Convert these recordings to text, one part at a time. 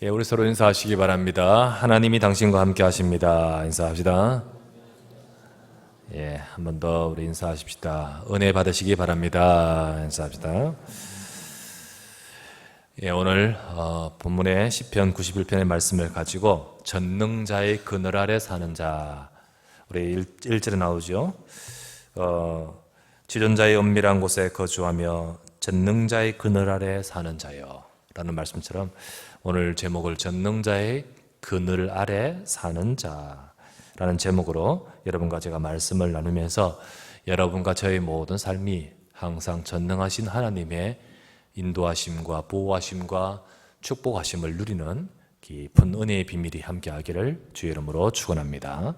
예, 우리 서로 인사하시기 바랍니다. 하나님이 당신과 함께 하십니다. 인사합시다. 예, 한 번 더 우리 인사하십시다. 은혜 받으시기 바랍니다. 인사합시다. 예, 오늘 본문의 시편 91편의 말씀을 가지고 전능자의 그늘 아래 사는 자, 우리 1절에 나오죠. 지존자의 은밀한 곳에 거주하며 전능자의 그늘 아래 사는 자요 라는 말씀처럼 오늘 제목을 전능자의 그늘 아래 사는 자라는 제목으로 여러분과 제가 말씀을 나누면서 여러분과 저의 모든 삶이 항상 전능하신 하나님의 인도하심과 보호하심과 축복하심을 누리는 깊은 은혜의 비밀이 함께하기를 주의 이름으로 축원합니다.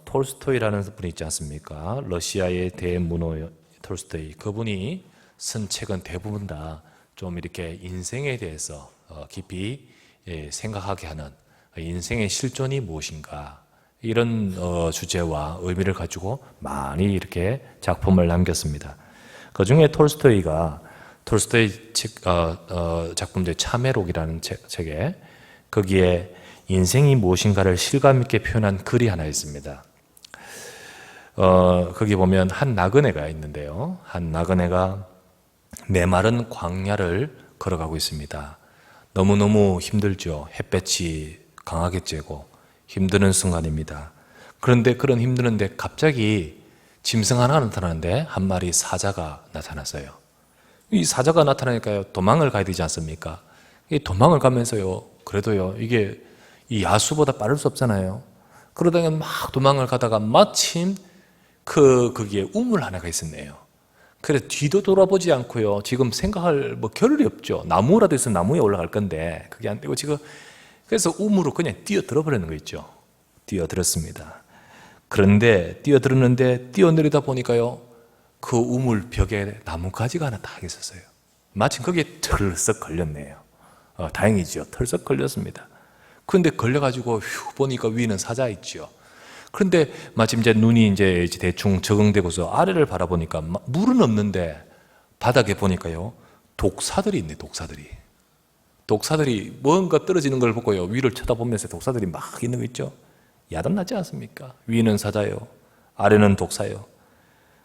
톨스토이라는 분이 있지 않습니까? 러시아의 대문호 톨스토이, 그분이 쓴 책은 대부분 다 좀 이렇게 인생에 대해서 깊이 생각하게 하는 인생의 실존이 무엇인가 이런 주제와 의미를 가지고 많이 이렇게 작품을 남겼습니다. 그 중에 톨스토이 작품 중 참회록이라는 책에 거기에 인생이 무엇인가를 실감 있게 표현한 글이 하나 있습니다. 거기 보면 한 나그네가 있는데요. 한 나그네가 메마른 광야를 걸어가고 있습니다. 너무너무 힘들죠. 햇볕이 강하게 쬐고 힘드는 순간입니다. 그런데 그런 힘드는데 갑자기 짐승 하나가 나타나는데 한 마리 사자가 나타났어요. 이 사자가 나타나니까요, 도망을 가야 되지 않습니까? 이 도망을 가면서요, 그래도요, 이게 이 야수보다 빠를 수 없잖아요. 그러다가 막 도망을 가다가 마침 거기에 우물 하나가 있었네요. 그래서 뒤도 돌아보지 않고요, 지금 생각할 겨를이 없죠. 나무라도 있으면 나무에 올라갈 건데 그게 안 되고 지금 그래서 우물로 그냥 뛰어들어 버리는 거 있죠. 뛰어들었습니다. 그런데 뛰어들었는데 뛰어내리다 보니까요, 그 우물 벽에 나뭇가지가 하나 딱 있었어요. 마침 거기에 털썩 걸렸네요. 다행이죠. 털썩 걸렸습니다. 그런데 걸려가지고 보니까 위에는 사자 있죠. 그런데 마침 이제 눈이 이제 대충 적응되고서 아래를 바라보니까 물은 없는데 바닥에 보니까요, 독사들이 있네. 독사들이 뭔가 떨어지는 걸 보고요, 위를 쳐다보면서 독사들이 막 있는 거 있죠. 야단나지 않습니까? 위는 사자요, 아래는 독사요.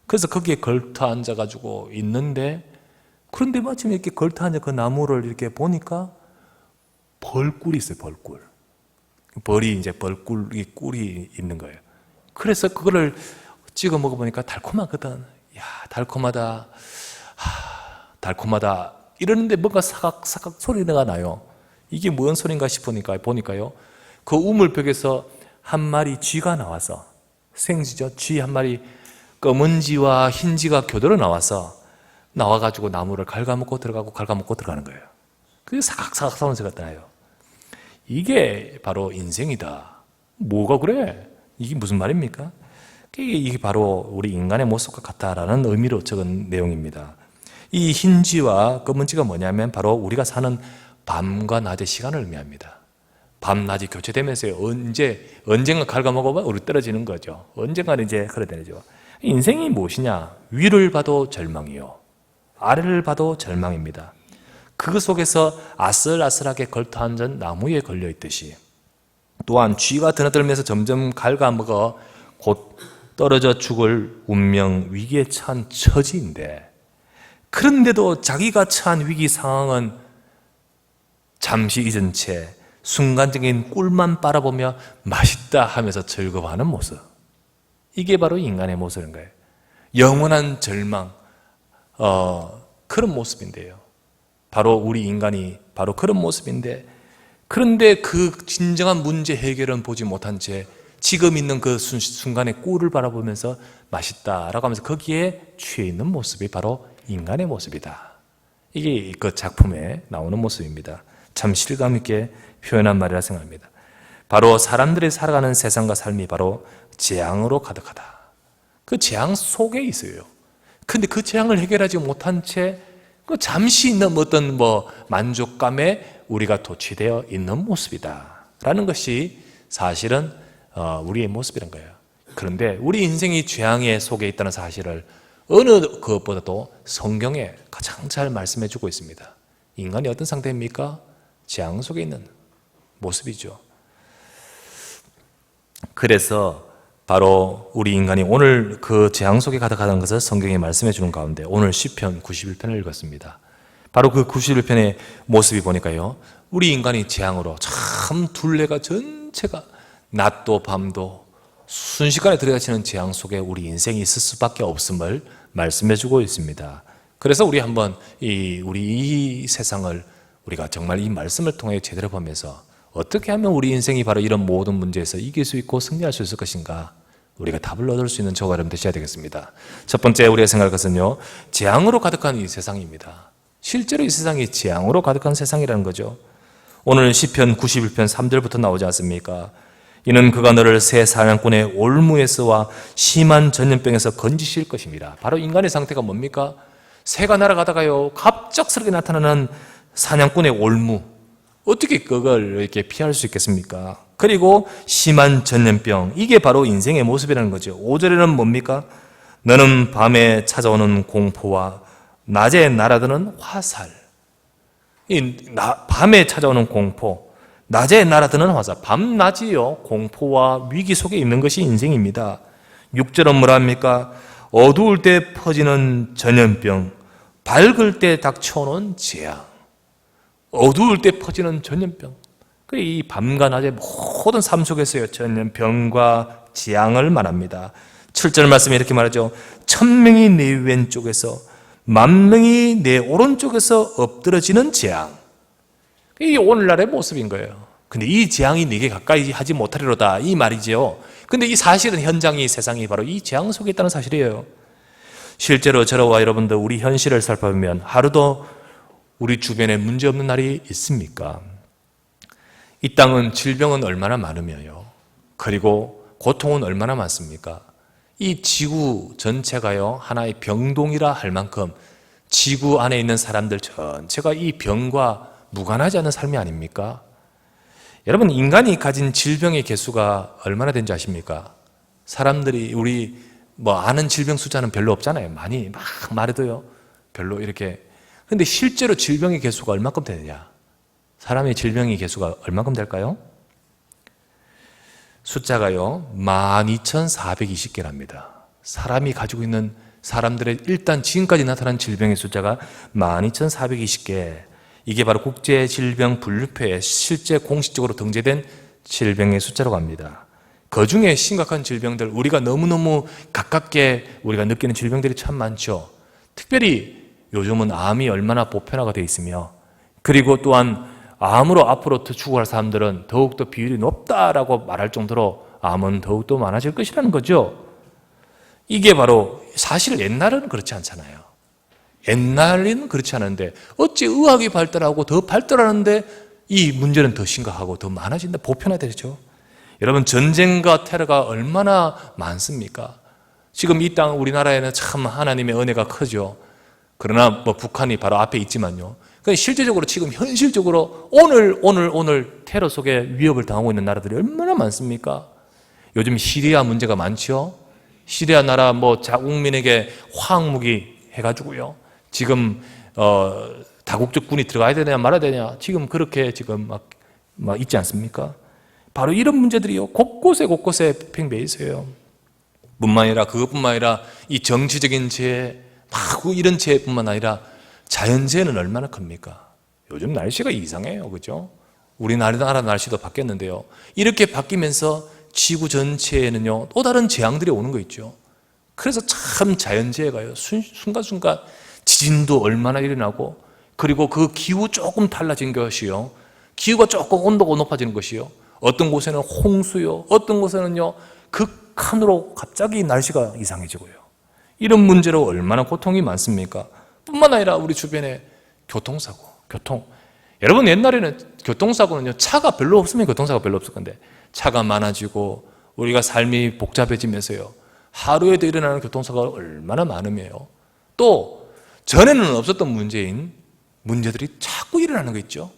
그래서 거기에 걸터 앉아가지고 있는데, 그런데 마침 이렇게 걸터 앉아 그 나무를 이렇게 보니까 벌꿀이 있어요. 벌이 이제 벌꿀이 꿀이 있는 거예요. 그래서 그거를 찍어 먹어보니까 달콤하거든. 야, 달콤하다. 달콤하다. 이러는데 뭔가 사각사각 소리가 나요. 이게 무슨 소린가 싶으니까 보니까요, 그 우물벽에서 한 마리 쥐가 나와서, 생쥐죠. 쥐 한 마리, 검은 쥐와 흰 쥐가 교대로 나와가지고 나무를 갉아먹고 들어가는 거예요. 그게 사각사각 소리가 나요. 이게 바로 인생이다. 뭐가 그래? 이게 무슨 말입니까? 이게 바로 우리 인간의 모습과 같다라는 의미로 적은 내용입니다. 이 흰쥐와 검은쥐가 뭐냐면 바로 우리가 사는 밤과 낮의 시간을 의미합니다. 밤, 낮이 교체되면서 언젠가 갉아먹으면 우리 떨어지는 거죠. 언젠가는 이제 그래 되죠. 인생이 무엇이냐? 위를 봐도 절망이요, 아래를 봐도 절망입니다. 그 속에서 아슬아슬하게 걸터앉은 나무에 걸려있듯이, 또한 쥐가 드나들면서 점점 갉아먹어 곧 떨어져 죽을 운명 위기에 처한 처지인데, 그런데도 자기가 처한 위기 상황은 잠시 잊은 채 순간적인 꿀만 빨아보며 맛있다 하면서 즐거워하는 모습, 이게 바로 인간의 모습인 거예요. 영원한 절망, 그런 모습인데요. 바로 우리 인간이 바로 그런 모습인데, 그런데 그 진정한 문제 해결은 보지 못한 채 지금 있는 그 순간의 꿀을 바라보면서 맛있다라고 하면서 거기에 취해 있는 모습이 바로 인간의 모습이다. 이게 그 작품에 나오는 모습입니다. 참 실감 있게 표현한 말이라 생각합니다. 바로 사람들이 살아가는 세상과 삶이 바로 재앙으로 가득하다. 그 재앙 속에 있어요. 근데 그 재앙을 해결하지 못한 채 잠시 있는 어떤 만족감에 우리가 도취되어 있는 모습이다 라는 것이 사실은 우리의 모습이란 거예요. 그런데 우리 인생이 재앙의 속에 있다는 사실을 어느 것보다도 성경에 가장 잘 말씀해 주고 있습니다. 인간이 어떤 상태입니까? 재앙 속에 있는 모습이죠. 그래서 바로 우리 인간이 오늘 그 재앙 속에 가득하다는 것을 성경이 말씀해 주는 가운데 오늘 시편 91편을 읽었습니다. 바로 그 91편의 모습이 보니까요, 우리 인간이 재앙으로 참 둘레가 전체가 낮도 밤도 순식간에 들어가치는 재앙 속에 우리 인생이 있을 수밖에 없음을 말씀해 주고 있습니다. 그래서 우리 한번 우리 이 세상을 우리가 정말 이 말씀을 통해 제대로 보면서 어떻게 하면 우리 인생이 바로 이런 모든 문제에서 이길 수 있고 승리할 수 있을 것인가, 우리가 답을 얻을 수 있는 저와 여러분 되셔야 되겠습니다. 첫 번째 우리가 생각할 것은요, 재앙으로 가득한 이 세상입니다. 실제로 이 세상이 재앙으로 가득한 세상이라는 거죠. 오늘 시편 91편 3절부터 나오지 않습니까? 이는 그가 너를 새 사냥꾼의 올무에서와 심한 전염병에서 건지실 것입니다. 바로 인간의 상태가 뭡니까? 새가 날아가다가요, 갑작스럽게 나타나는 사냥꾼의 올무, 어떻게 그걸 이렇게 피할 수 있겠습니까? 그리고 심한 전염병, 이게 바로 인생의 모습이라는 거죠. 5절에는 뭡니까? 너는 밤에 찾아오는 공포와 낮에 날아드는 화살. 밤에 찾아오는 공포, 낮에 날아드는 화살. 밤낮이요, 공포와 위기 속에 있는 것이 인생입니다. 6절은 뭐라 합니까? 어두울 때 퍼지는 전염병, 밝을 때 닥쳐오는 재앙. 어두울 때 퍼지는 전염병. 이 밤과 낮의 모든 삶 속에서요, 전염병과 재앙을 말합니다. 7절 말씀에 이렇게 말하죠. 1000명이 내 왼쪽에서 10,000명이 내 오른쪽에서 엎드러지는 재앙. 이게 오늘날의 모습인 거예요. 근데 이 재앙이 네게 가까이 하지 못하리로다, 이 말이죠. 근데 이 사실은 현장이, 세상이 바로 이 재앙 속에 있다는 사실이에요. 실제로 저와 여러분들 우리 현실을 살펴보면 하루도 우리 주변에 문제 없는 날이 있습니까? 이 땅은 질병은 얼마나 많으며요, 그리고 고통은 얼마나 많습니까? 이 지구 전체가요, 하나의 병동이라 할 만큼 지구 안에 있는 사람들 전체가 이 병과 무관하지 않은 삶이 아닙니까? 여러분, 인간이 가진 질병의 개수가 얼마나 된지 아십니까? 사람들이 우리 아는 질병 숫자는 별로 없잖아요. 많이 막 말해도요, 별로 이렇게. 근데 실제로 질병의 개수가 얼마큼 되느냐? 사람의 질병의 개수가 얼마큼 될까요? 숫자가요, 12,420개랍니다. 사람이 가지고 있는, 사람들의 일단 지금까지 나타난 질병의 숫자가 12,420개. 이게 바로 국제질병분류표에 실제 공식적으로 등재된 질병의 숫자라고 합니다. 그 중에 심각한 질병들, 우리가 너무너무 가깝게 우리가 느끼는 질병들이 참 많죠. 특별히 요즘은 암이 얼마나 보편화가 되어 있으며, 그리고 또한 암으로 앞으로 죽어갈 사람들은 더욱더 비율이 높다라고 말할 정도로 암은 더욱더 많아질 것이라는 거죠. 이게 바로 사실 옛날은 그렇지 않잖아요. 옛날에는 그렇지 않은데 어찌 의학이 발달하고 더 발달하는데 이 문제는 더 심각하고 더 많아진다, 보편화되죠. 여러분, 전쟁과 테러가 얼마나 많습니까? 지금 이 땅 우리나라에는 참 하나님의 은혜가 크죠. 그러나 북한이 바로 앞에 있지만요, 실제적으로 지금 현실적으로 오늘 테러 속에 위협을 당하고 있는 나라들이 얼마나 많습니까? 요즘 시리아 문제가 많죠. 시리아 나라 자국민에게 화학무기 해가지고요, 지금 다국적 군이 들어가야 되냐 말아야 되냐, 지금 그렇게 지금 막 있지 않습니까? 바로 이런 문제들이요, 곳곳에 팽배해 있어요. 그것뿐만 아니라 이 정치적인 재해, 이런 재해뿐만 아니라 자연재해는 얼마나 큽니까? 요즘 날씨가 이상해요, 그죠? 우리나라 날씨도 바뀌었는데요, 이렇게 바뀌면서 지구 전체에는요, 또 다른 재앙들이 오는 거 있죠. 그래서 참 자연재해가요, 순간순간 지진도 얼마나 일어나고, 그리고 그 기후 조금 달라진 것이요, 기후가 조금 온도가 높아지는 것이요, 어떤 곳에는 홍수요, 어떤 곳에는요 극한으로 갑자기 날씨가 이상해지고요. 이런 문제로 얼마나 고통이 많습니까? 뿐만 아니라 우리 주변에 교통사고. 여러분, 옛날에는 교통사고는요, 차가 별로 없으면 교통사고가 별로 없을 건데 차가 많아지고 우리가 삶이 복잡해지면서요, 하루에도 일어나는 교통사고가 얼마나 많으며요. 또 전에는 없었던 문제들이 자꾸 일어나는 거 있죠.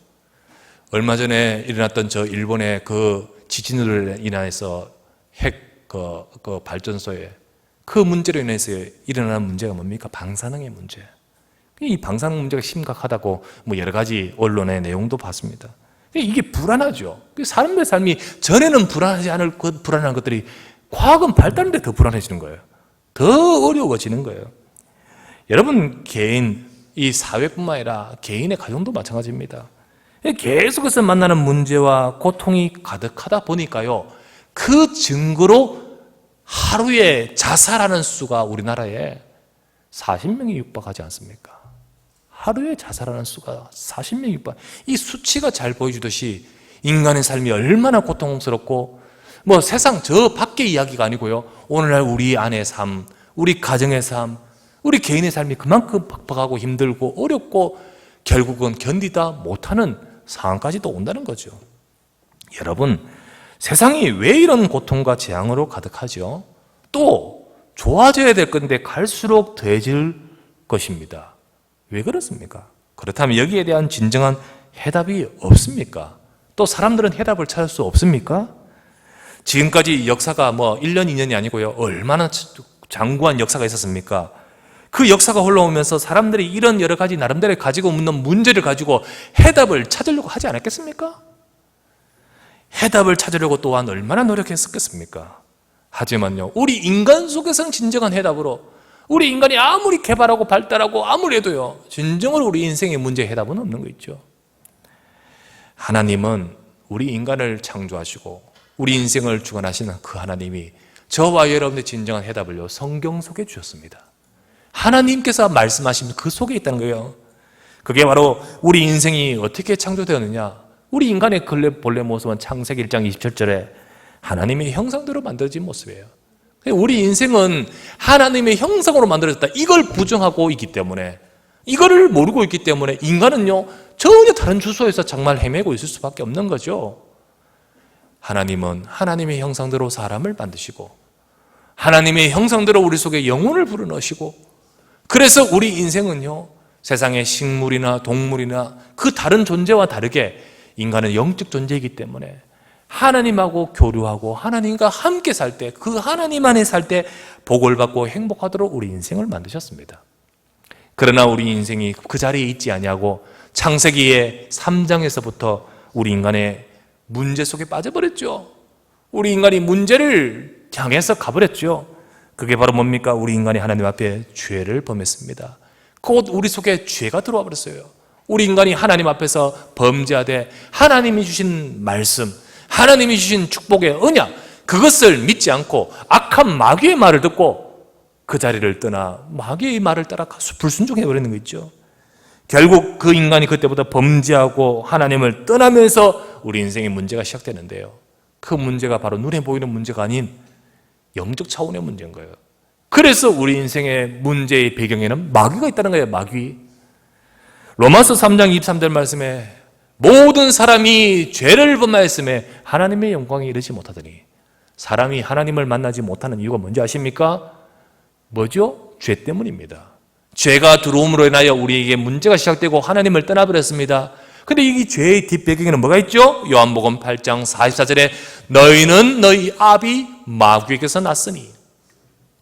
얼마 전에 일어났던 일본의 그 지진으로 인해서 핵 발전소에 그 문제로 인해서 일어나는 문제가 뭡니까? 방사능의 문제. 이 방사능 문제가 심각하다고 여러 가지 언론의 내용도 봤습니다. 이게 불안하죠. 사람들의 삶이 전에는 불안하지 않을 불안한 것들이 과학은 발달하는데 더 불안해지는 거예요. 더 어려워지는 거예요. 여러분, 개인, 이 사회뿐만 아니라 개인의 가정도 마찬가지입니다. 계속해서 만나는 문제와 고통이 가득하다 보니까요, 그 증거로 하루에 자살하는 수가 우리나라에 40명이 육박하지 않습니까? 하루에 자살하는 수가 40명이 육박. 이 수치가 잘 보여주듯이 인간의 삶이 얼마나 고통스럽고, 뭐 세상 저 밖의 이야기가 아니고요, 오늘날 우리 아내의 삶, 우리 가정의 삶, 우리 개인의 삶이 그만큼 팍팍하고 힘들고 어렵고 결국은 견디다 못하는 상황까지도 온다는 거죠. 여러분, 세상이 왜 이런 고통과 재앙으로 가득하죠? 또 좋아져야 될 건데 갈수록 더해질 것입니다. 왜 그렇습니까? 그렇다면 여기에 대한 진정한 해답이 없습니까? 또 사람들은 해답을 찾을 수 없습니까? 지금까지 역사가 1년, 2년이 아니고요, 얼마나 장구한 역사가 있었습니까? 그 역사가 흘러오면서 사람들이 이런 여러 가지 나름대로 가지고 묻는 문제를 가지고 해답을 찾으려고 하지 않았겠습니까? 해답을 찾으려고 또한 얼마나 노력했었겠습니까? 하지만요, 우리 인간 속에서는 진정한 해답으로, 우리 인간이 아무리 개발하고 발달하고 아무리 해도요, 진정으로 우리 인생의 문제의 해답은 없는 거 있죠. 하나님은 우리 인간을 창조하시고 우리 인생을 주관하시는 그 하나님이 저와 여러분의 진정한 해답을요, 성경 속에 주셨습니다. 하나님께서 말씀하신 그 속에 있다는 거예요. 그게 바로 우리 인생이 어떻게 창조되었느냐, 우리 인간의 본래 모습은 창세기 1장 27절에 하나님의 형상대로 만들어진 모습이에요. 우리 인생은 하나님의 형상으로 만들어졌다, 이걸 부정하고 있기 때문에, 이거를 모르고 있기 때문에 인간은요, 전혀 다른 주소에서 정말 헤매고 있을 수밖에 없는 거죠. 하나님은 하나님의 형상대로 사람을 만드시고 하나님의 형상대로 우리 속에 영혼을 불어넣으시고, 그래서 우리 인생은요, 세상의 식물이나 동물이나 그 다른 존재와 다르게 인간은 영적 존재이기 때문에 하나님하고 교류하고 하나님과 함께 살 때, 그 하나님 안에 살 때 복을 받고 행복하도록 우리 인생을 만드셨습니다. 그러나 우리 인생이 그 자리에 있지 아니하고 창세기의 3장에서부터 우리 인간의 문제 속에 빠져버렸죠. 우리 인간이 문제를 향해서 가버렸죠. 그게 바로 뭡니까? 우리 인간이 하나님 앞에 죄를 범했습니다. 곧 우리 속에 죄가 들어와 버렸어요. 우리 인간이 하나님 앞에서 범죄하되 하나님이 주신 말씀, 하나님이 주신 축복의 언약, 그것을 믿지 않고 악한 마귀의 말을 듣고 그 자리를 떠나 마귀의 말을 따라 불순종해버리는 거 있죠. 결국 그 인간이 그때부터 범죄하고 하나님을 떠나면서 우리 인생의 문제가 시작되는데요, 그 문제가 바로 눈에 보이는 문제가 아닌 영적 차원의 문제인 거예요. 그래서 우리 인생의 문제의 배경에는 마귀가 있다는 거예요. 마귀. 로마서 3장 23절 말씀에 모든 사람이 죄를 범하였음에 하나님의 영광에 이르지 못하더니, 사람이 하나님을 만나지 못하는 이유가 뭔지 아십니까? 뭐죠? 죄 때문입니다. 죄가 들어옴으로 인하여 우리에게 문제가 시작되고 하나님을 떠나버렸습니다. 근데 이 죄의 뒷배경에는 뭐가 있죠? 요한복음 8장 44절에 너희는 너희 아비 마귀에게서 났으니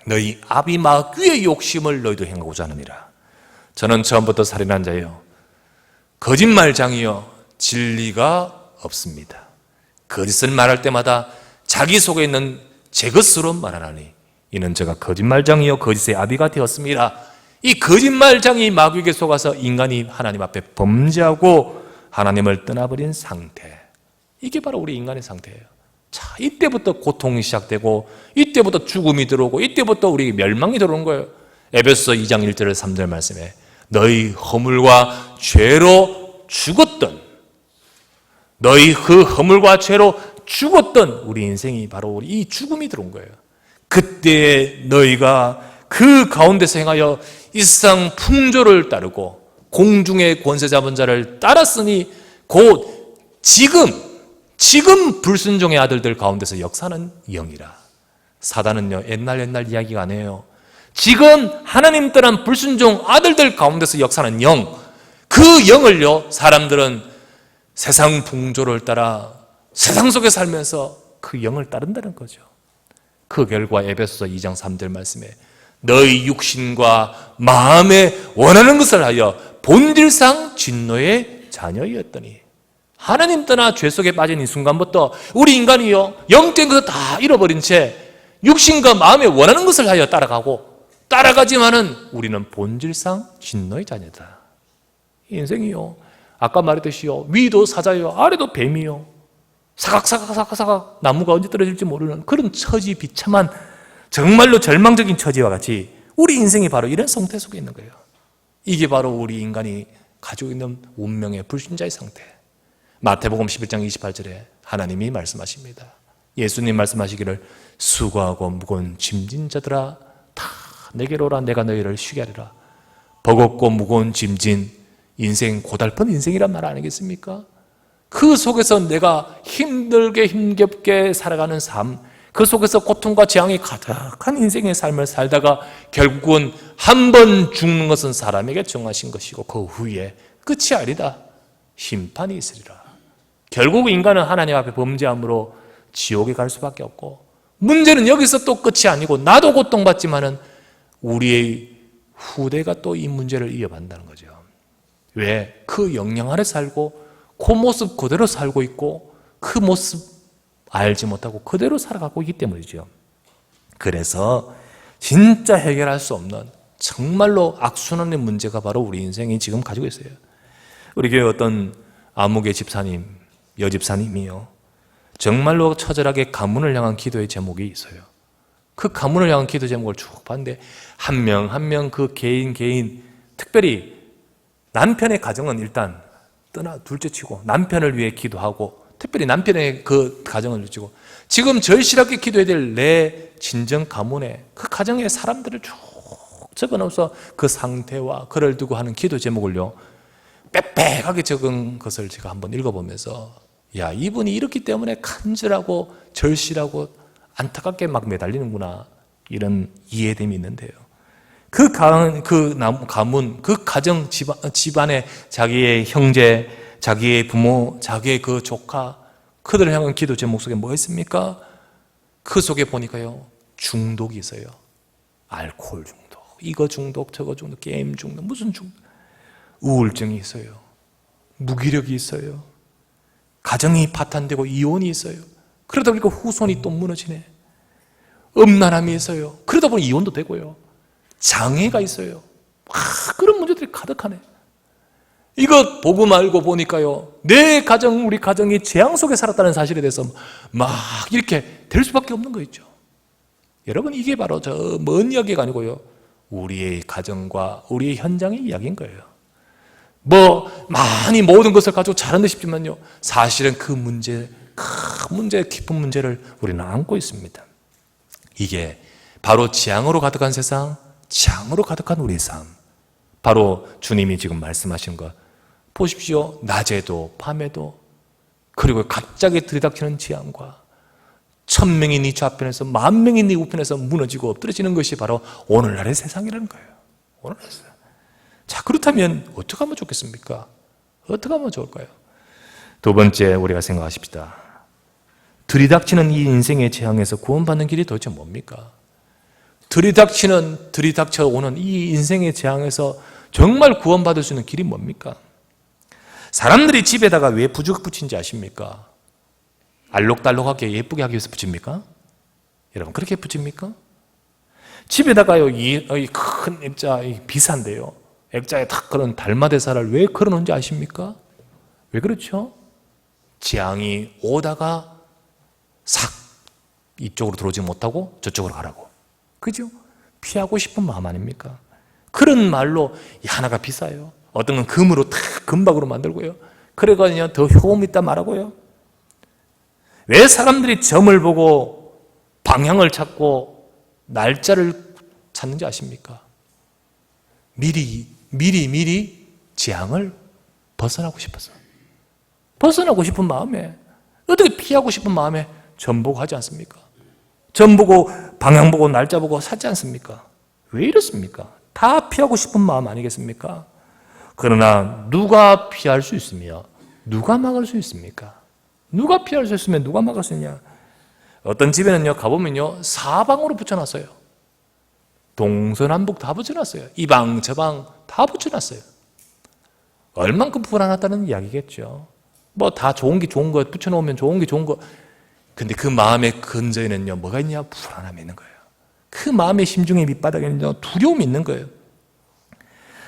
너희 아비 마귀의 욕심을 너희도 행하고자 하느니라. 저는 처음부터 살인한 자요, 거짓말장이요, 진리가 없습니다. 거짓을 말할 때마다 자기 속에 있는 제 것으로 말하나니 이는 제가 거짓말장이요 거짓의 아비가 되었습니다. 이 거짓말장이 마귀에게 속아서 인간이 하나님 앞에 범죄하고 하나님을 떠나버린 상태, 이게 바로 우리 인간의 상태예요. 자, 이때부터 고통이 시작되고 이때부터 죽음이 들어오고 이때부터 우리에게 멸망이 들어오는 거예요. 에베소서 2장 1절 3절 말씀에 너희 허물과 죄로 죽었던, 너희 그 허물과 죄로 죽었던 우리 인생이 바로 이 죽음이 들어온 거예요. 그때 너희가 그 가운데서 행하여 이 세상 풍조를 따르고 공중의 권세 잡은 자를 따랐으니 곧 지금 불순종의 아들들 가운데서 역사는 영이라. 사단은요, 옛날 이야기가 아니에요. 지금 하나님 떠난 불순종 아들들 가운데서 역사는 영, 그 영을요, 사람들은 세상 풍조를 따라 세상 속에 살면서 그 영을 따른다는 거죠. 그 결과 에베소서 2장 3절 말씀에 너희 육신과 마음에 원하는 것을 하여 본질상 진노의 자녀였더니, 하나님 떠나 죄 속에 빠진 이 순간부터 우리 인간이요, 영적인 것을 다 잃어버린 채 육신과 마음에 원하는 것을 하여 따라가지만은 우리는 본질상 진노의 자녀다. 인생이요, 아까 말했듯이요, 위도 사자요, 아래도 뱀이요, 사각사각 나무가 언제 떨어질지 모르는 그런 처지 비참한 정말로 절망적인 처지와 같이 우리 인생이 바로 이런 상태 속에 있는 거예요. 이게 바로 우리 인간이 가지고 있는 운명의 불신자의 상태. 마태복음 11장 28절에 하나님이 말씀하십니다. 예수님 말씀하시기를 수고하고 무거운 짐진 자들아 다 내게로 오라, 내가 너희를 쉬게 하리라. 버겁고 무거운 짐진 인생, 고달픈 인생이란 말 아니겠습니까? 그 속에서 내가 힘들게 힘겹게 살아가는 삶, 그 속에서 고통과 재앙이 가득한 인생의 삶을 살다가 결국은 한 번 죽는 것은 사람에게 정하신 것이고 그 후에 끝이 아니다. 심판이 있으리라. 결국 인간은 하나님 앞에 범죄함으로 지옥에 갈 수밖에 없고, 문제는 여기서 또 끝이 아니고 나도 고통받지만은 우리의 후대가 또 이 문제를 이어간다는 거죠. 왜? 그 영향 아래 살고 그 모습 그대로 살고 있고 그 모습 알지 못하고 그대로 살아가고 있기 때문이죠. 그래서 진짜 해결할 수 없는 정말로 악순환의 문제가 바로 우리 인생이 지금 가지고 있어요. 우리 교회 어떤 아무개 집사님, 여집사님이요, 정말로 처절하게 가문을 향한 기도의 제목이 있어요. 그 가문을 향한 기도 제목을 쭉 봤는데 한 명 한 명 그 개인 특별히 남편의 가정은 일단 둘째치고 남편을 위해 기도하고, 특별히 남편의 그 가정을 둘째치고 지금 절실하게 기도해야 될 내 진정 가문의 그 가정의 사람들을 쭉 적어놓아서 그 상태와 그를 두고 하는 기도 제목을요 빽빽하게 적은 것을 제가 한번 읽어보면서, 야, 이분이 이렇기 때문에 간절하고 절실하고 안타깝게 막 매달리는구나, 이런 이해됨이 있는데요. 그 가문, 그 가정 집안에 자기의 형제, 자기의 부모, 자기의 그 조카, 그들을 향한 기도 제목 속에 뭐가 있습니까? 그 속에 보니까요, 중독이 있어요. 알코올 중독, 이거 중독, 저거 중독, 게임 중독, 무슨 중독, 우울증이 있어요. 무기력이 있어요. 가정이 파탄되고 이혼이 있어요. 그러다 보니까 후손이 또 무너지네. 음란함이 있어요. 그러다 보니 이혼도 되고요. 장애가 있어요. 그런 문제들이 가득하네. 이거 보고 말고 보니까요, 내 가정, 우리 가정이 재앙 속에 살았다는 사실에 대해서 막 이렇게 될 수밖에 없는 거 있죠. 여러분, 이게 바로 저 먼 이야기가 아니고요, 우리의 가정과 우리의 현장의 이야기인 거예요. 많이 모든 것을 가지고 잘한 듯 싶지만요, 사실은 그 문제, 큰 문제, 깊은 문제를 우리는 안고 있습니다. 이게 바로 재앙으로 가득한 세상, 재앙으로 가득한 우리의 삶, 바로 주님이 지금 말씀하신 것 보십시오. 낮에도 밤에도, 그리고 갑자기 들이닥치는 재앙과 1000명이 네 좌편에서 10,000명이 네 우편에서 무너지고 엎드러지는 것이 바로 오늘날의 세상이라는 거예요. 오늘날의 세상. 자, 그렇다면 어떻게 하면 좋겠습니까? 어떻게 하면 좋을까요? 두 번째, 우리가 생각하십시다. 들이닥치는 이 인생의 재앙에서 구원받는 길이 도대체 뭡니까? 들이닥쳐오는 이 인생의 재앙에서 정말 구원받을 수 있는 길이 뭡니까? 사람들이 집에다가 왜 부적 붙인지 아십니까? 알록달록하게 예쁘게 하기 위해서 붙입니까? 여러분, 그렇게 붙입니까? 집에다가요, 이 큰 액자, 비싼데요, 액자에 딱 그런 달마대사를 왜 걸어놓은지 아십니까? 왜 그렇죠? 재앙이 오다가 싹 이쪽으로 들어오지 못하고 저쪽으로 가라고. 그죠? 피하고 싶은 마음 아닙니까? 그런 말로 하나가 비싸요. 어떤 건 금으로 탁 금박으로 만들고요. 그래가지고 더 효험 있다 말하고요. 왜 사람들이 점을 보고 방향을 찾고 날짜를 찾는지 아십니까? 미리 재앙을 벗어나고 싶어서, 벗어나고 싶은 마음에, 어떻게 피하고 싶은 마음에 점 보고 하지 않습니까? 점 보고 방향 보고 날짜 보고 사지 않습니까? 왜 이렇습니까? 다 피하고 싶은 마음 아니겠습니까? 그러나 누가 피할 수 있으며 누가 막을 수 있습니까? 누가 피할 수 있으면 누가 막을 수 있냐? 어떤 집에는요, 가보면요, 사방으로 붙여놨어요. 동서남북 다 붙여놨어요. 이 방, 저 방 다 붙여놨어요. 얼만큼 불안하다는 이야기겠죠. 뭐 다 좋은 게 좋은 거 붙여놓으면 좋은 게 좋은 거. 근데 그 마음의 근저에는요, 뭐가 있냐? 불안함이 있는 거예요. 그 마음의 심중의 밑바닥에는요, 두려움이 있는 거예요.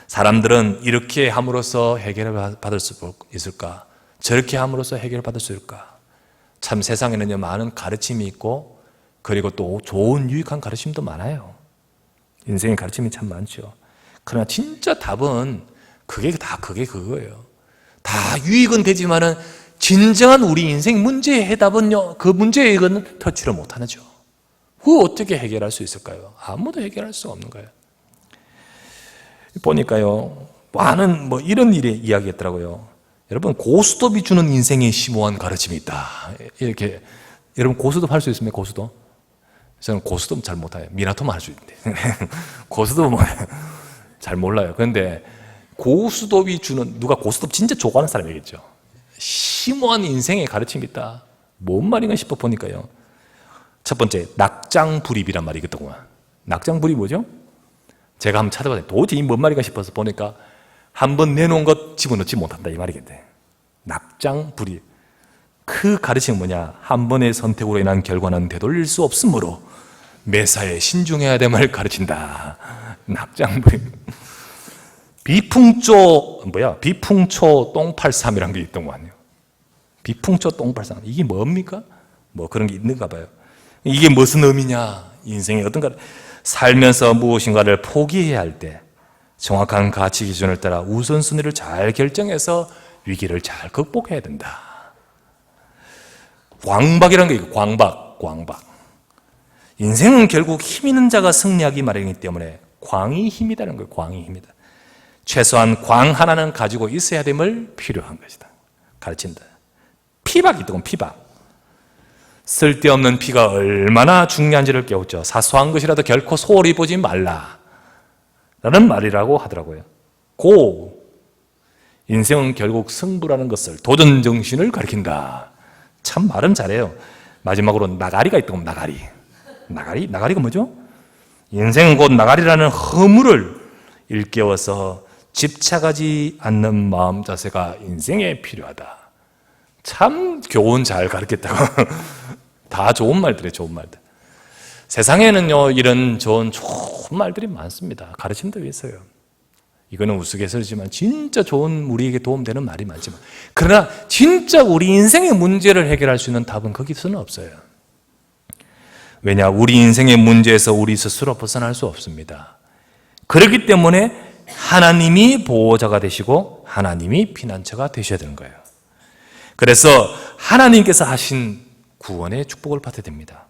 사람들은 이렇게 함으로써 해결을 받을 수 있을까? 저렇게 함으로써 해결을 받을 수 있을까? 참 세상에는요, 많은 가르침이 있고, 그리고 또 좋은 유익한 가르침도 많아요. 인생의 가르침이 참 많죠. 그러나 진짜 답은 그게 그거예요. 다 유익은 되지만은 진정한 우리 인생 문제의 해답은요, 그 문제의 이거는 터치를 못하죠. 그거 어떻게 해결할 수 있을까요? 아무도 해결할 수 없는 거예요. 보니까요, 많은 이런 일에 이야기했더라고요. 여러분, 고스톱이 주는 인생의 심오한 가르침이 있다. 이렇게. 여러분, 고스톱 할 수 있습니까? 고스톱? 저는 고스톱 잘 못해요. 미나토만 할 수 있는데. 고스톱은 잘 몰라요. 그런데 고스톱이 주는, 누가 고스톱 진짜 좋아하는 사람이겠죠. 심오한 인생의 가르침이 있다. 뭔 말인가 싶어 보니까요. 첫 번째, 낙장불입이란 말이 있더구만. 낙장불입 뭐죠? 제가 한번 찾아봤더니 도대체 뭔 말인가 싶어서 보니까 한번 내놓은 것 집어넣지 못한다 이 말이겠네. 낙장불입. 그 가르침은 뭐냐? 한 번의 선택으로 인한 결과는 되돌릴 수 없으므로 매사에 신중해야 됨을 가르친다. 낙장불입. 비풍초 똥팔삼이라는 게 있던 거 아니에요. 비풍초 똥팔삼. 이게 뭡니까? 뭐 그런 게 있는가 봐요. 이게 무슨 의미냐? 인생의 어떤가? 살면서 무엇인가를 포기해야 할 때 정확한 가치 기준을 따라 우선순위를 잘 결정해서 위기를 잘 극복해야 된다. 광박이라는 게 있고, 광박. 인생은 결국 힘 있는 자가 승리하기 마련이기 때문에 광이 힘이다는 거예요. 광이 힘이다. 최소한 광 하나는 가지고 있어야 됨을 필요한 것이다. 가르친다. 피박이 있다고, 피박. 쓸데없는 피가 얼마나 중요한지를 깨우쳐 사소한 것이라도 결코 소홀히 보지 말라 라는 말이라고 하더라고요. 인생은 결국 승부라는 것을, 도전정신을 가리킨다. 참 말은 잘해요. 마지막으로 나가리가 있다고. 나가리가 뭐죠? 인생은 곧 나가리라는 허물을 일깨워서 집착하지 않는 마음 자세가 인생에 필요하다. 참 교훈 잘 가르쳤다고. 다 좋은 말들이에요. 좋은 말들. 세상에는요, 이런 좋은 말들이 많습니다. 가르침도 있어요. 이거는 우스갯소리지만 진짜 좋은, 우리에게 도움되는 말이 많지만, 그러나 진짜 우리 인생의 문제를 해결할 수 있는 답은 거기서는 없어요. 왜냐? 우리 인생의 문제에서 우리 스스로 벗어날 수 없습니다. 그렇기 때문에 하나님이 보호자가 되시고 하나님이 피난처가 되셔야 되는 거예요. 그래서 하나님께서 하신 구원의 축복을 받아야 됩니다.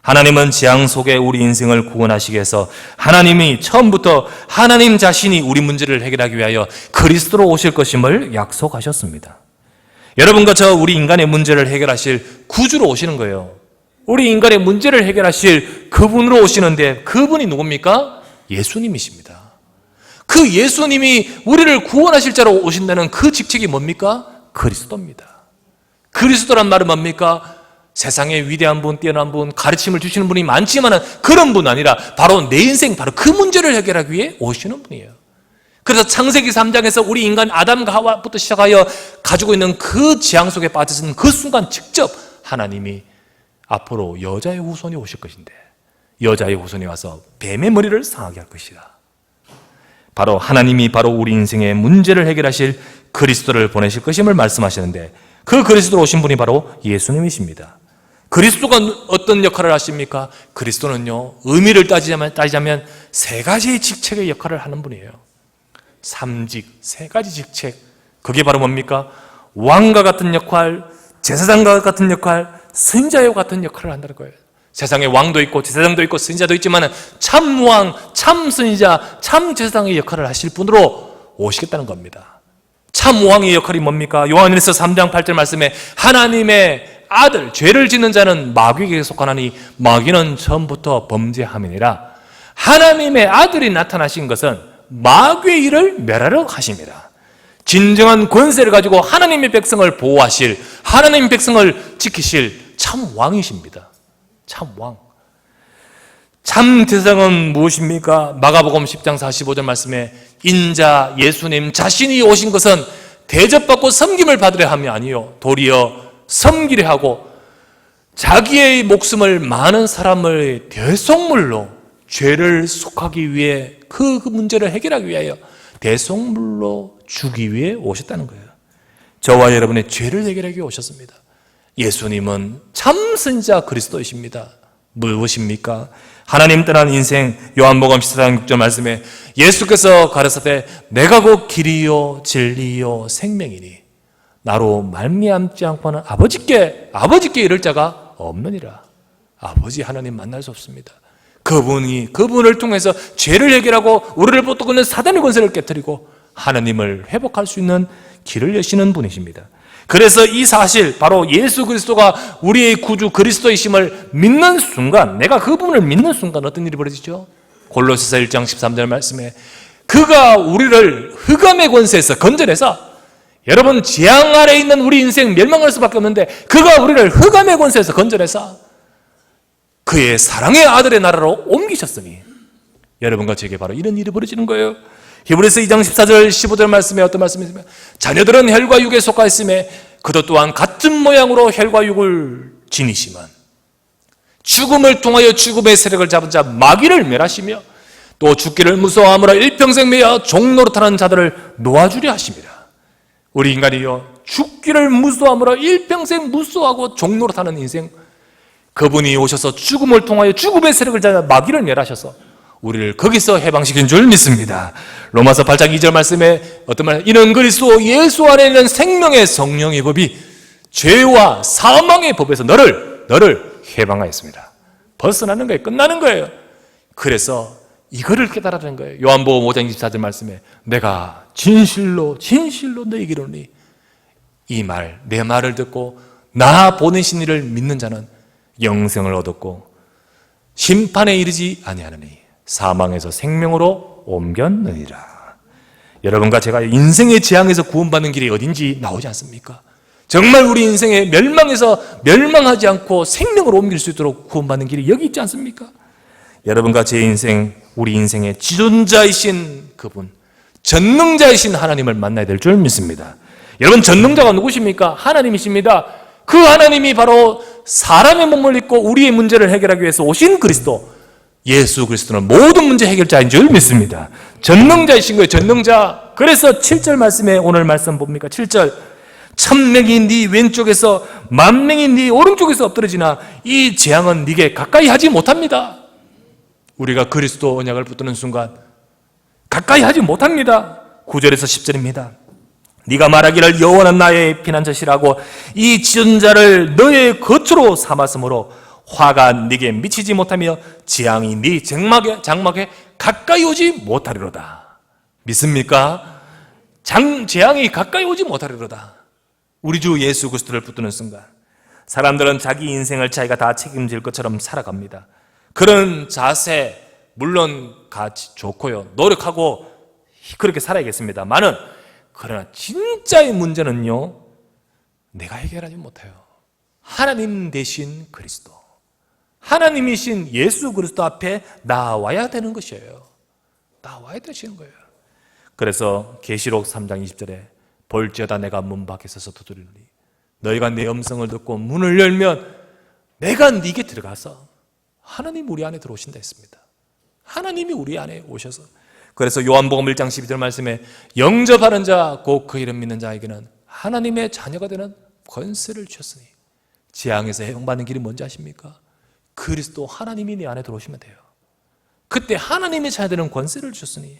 하나님은 재앙 속에 우리 인생을 구원하시기 위해서 하나님이 처음부터 하나님 자신이 우리 문제를 해결하기 위하여 그리스도로 오실 것임을 약속하셨습니다. 여러분과 저 우리 인간의 문제를 해결하실 구주로 오시는 거예요. 우리 인간의 문제를 해결하실 그분으로 오시는데, 그분이 누굽니까? 예수님이십니다. 그 예수님이 우리를 구원하실 자로 오신다는 그 직책이 뭡니까? 그리스도입니다. 그리스도란 말은 뭡니까? 세상에 위대한 분, 뛰어난 분, 가르침을 주시는 분이 많지만 그런 분 아니라 바로 내 인생, 바로 그 문제를 해결하기 위해 오시는 분이에요. 그래서 창세기 3장에서 우리 인간 아담과 하와부터 시작하여 가지고 있는 그 재앙 속에 빠져있는 그 순간 직접 하나님이 앞으로 여자의 후손이 오실 것인데, 여자의 후손이 와서 뱀의 머리를 상하게 할 것이다. 바로 하나님이 바로 우리 인생의 문제를 해결하실 그리스도를 보내실 것임을 말씀하시는데, 그 그리스도로 오신 분이 바로 예수님이십니다. 그리스도가 어떤 역할을 하십니까? 그리스도는요, 의미를 따지자면 세 가지의 직책의 역할을 하는 분이에요. 삼직, 세 가지 직책. 그게 바로 뭡니까? 왕과 같은 역할, 제사장과 같은 역할, 선지자와 같은 역할을 한다는 거예요. 세상에 왕도 있고 제사장도 있고 선지자도 있지만 참 왕, 참 선지자, 참 제사장의 역할을 하실 분으로 오시겠다는 겁니다. 참 왕의 역할이 뭡니까? 요한일서 3장 8절 말씀에 하나님의 아들, 죄를 짓는 자는 마귀에게 속하나니 마귀는 처음부터 범죄함이니라. 하나님의 아들이 나타나신 것은 마귀의 일을 멸하러 가십니다. 진정한 권세를 가지고 하나님의 백성을 보호하실, 하나님의 백성을 지키실 참 왕이십니다. 참 왕. 참 제사장은 무엇입니까? 마가복음 10장 45절 말씀에 인자 예수님 자신이 오신 것은 대접받고 섬김을 받으려 함이 아니요 도리어 섬기려 하고 자기의 목숨을 많은 사람의 대속물로 죄를 속하기 위해 그 문제를 해결하기 위하여 대속물로 주기 위해 오셨다는 거예요. 저와 여러분의 죄를 해결하기 위해 오셨습니다. 예수님은 참 선지자 그리스도이십니다. 무엇입니까? 하나님 떠난 인생, 요한복음 14장 6절 말씀에 예수께서 가르사대 내가 곧 길이요 진리요 생명이니 나로 말미암지 않고는 아버지께 이를 자가 없느니라. 아버지 하나님 만날 수 없습니다. 그분을 통해서 죄를 해결하고 우리를 붙들고 사단의 권세를 깨뜨리고 하나님을 회복할 수 있는 길을 여시는 분이십니다. 그래서 이 사실, 바로 예수 그리스도가 우리의 구주 그리스도이심을 믿는 순간, 내가 그 부분을 믿는 순간 어떤 일이 벌어지죠? 골로새서 1장 13절 말씀에 그가 우리를 흑암의 권세에서 건져내서, 여러분 재앙 아래 있는 우리 인생 멸망할 수밖에 없는데 그가 우리를 흑암의 권세에서 건져내서 그의 사랑의 아들의 나라로 옮기셨으니 여러분과 제게 바로 이런 일이 벌어지는 거예요. 히브리서 2장 14절 15절 말씀에 어떤 말씀이냐면 자녀들은 혈과 육에 속하 있음에 그도 또한 같은 모양으로 혈과 육을 지니시만 죽음을 통하여 죽음의 세력을 잡은 자 마귀를 멸하시며 또 죽기를 무서워함으로 일평생 매여 종노릇하는 자들을 놓아주려 하심이라. 우리 인간이요 죽기를 무서워함으로 일평생 무서워하고 종노릇하는 인생, 그분이 오셔서 죽음을 통하여 죽음의 세력을 잡아 마귀를 멸하셔서 우리를 거기서 해방시킨 줄 믿습니다. 로마서 8장 2절 말씀에 어떤 말? 이는 그리스도 예수 안에 있는 생명의 성령의 법이 죄와 사망의 법에서 너를 해방하였습니다. 벗어나는 거예요. 끝나는 거예요. 그래서 이거를 깨달아야 거예요. 요한복음 5장 24절 말씀에 내가 진실로 너에게 이르노니 이 말, 내 말을 듣고 나 보내신 이를 믿는 자는 영생을 얻었고 심판에 이르지 아니하느니 사망에서 생명으로 옮겼느니라. 여러분과 제가 인생의 재앙에서 구원받는 길이 어딘지 나오지 않습니까? 정말 우리 인생의 멸망에서 멸망하지 않고 생명으로 옮길 수 있도록 구원받는 길이 여기 있지 않습니까? 여러분과 제 인생, 우리 인생의 지존자이신 그분, 전능자이신 하나님을 만나야 될 줄 믿습니다. 여러분, 전능자가 누구십니까? 하나님이십니다. 그 하나님이 바로 사람의 몸을 입고 우리의 문제를 해결하기 위해서 오신 그리스도, 예수 그리스도는 모든 문제 해결자인 줄 믿습니다. 전능자이신 거예요. 전능자. 그래서 7절 말씀에 오늘 말씀 봅니까? 7절 천명이 네 왼쪽에서 만명이 네 오른쪽에서 엎드러지나 이 재앙은 네게 가까이 하지 못합니다. 우리가 그리스도 언약을 붙드는 순간 가까이 하지 못합니다. 9절에서 10절입니다. 네가 말하기를 여호와는 나의 피난처시라고 이 지존자를 너의 거처로 삼았으므로 화가 네게 미치지 못하며 재앙이 네 장막에 가까이 오지 못하리로다. 믿습니까? 재앙이 가까이 오지 못하리로다. 우리 주 예수 그리스도를 붙드는 순간 사람들은 자기 인생을 자기가 다 책임질 것처럼 살아갑니다. 그런 자세 물론 같이 좋고요. 노력하고 그렇게 살아야겠습니다만은, 그러나 진짜의 문제는요, 내가 해결하지 못해요. 하나님 대신 그리스도, 하나님이신 예수 그리스도 앞에 나와야 되는 것이에요. 나와야 되시는 거예요. 그래서 계시록 3장 20절에 볼지어다 내가 문 밖에 서서 두드리노니 너희가 내 음성을 듣고 문을 열면 내가 네게 들어가서, 하나님 우리 안에 들어오신다 했습니다. 하나님이 우리 안에 오셔서, 그래서 요한복음 1장 12절 말씀에 영접하는 자 곧 그 이름 믿는 자에게는 하나님의 자녀가 되는 권세를 주셨으니, 재앙에서 해방받는 길이 뭔지 아십니까? 그리스도 하나님이 내 안에 들어오시면 돼요. 그때 하나님의 자녀 되는 권세를 주셨으니.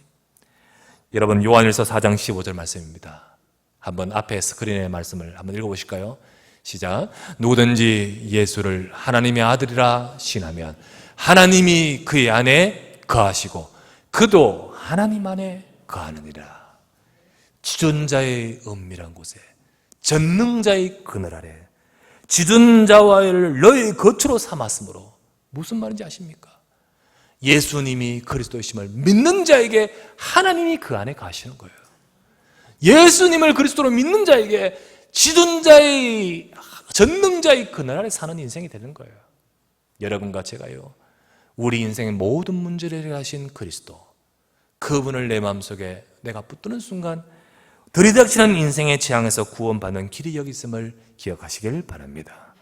여러분, 요한일서 4장 15절 말씀입니다. 한번 앞에 스크린의 말씀을 한번 읽어보실까요? 시작. 누구든지 예수를 하나님의 아들이라 신하면 하나님이 그의 안에 거하시고 그도 하나님 안에 거하느니라. 지존자의 은밀한 곳에, 전능자의 그늘 아래 지존자와를 너의 거처로 삼았으므로. 무슨 말인지 아십니까? 예수님이 그리스도이심을 믿는 자에게 하나님이 그 안에 가시는 거예요. 예수님을 그리스도로 믿는 자에게 지존자의, 전능자의 그늘 아래 사는 인생이 되는 거예요. 여러분과 제가요, 우리 인생의 모든 문제를 해결하신 그리스도, 그분을 내 마음속에 내가 붙드는 순간 들이닥치는 인생의 재앙에서 구원받는 길이 여기 있음을 기억하시길 바랍니다.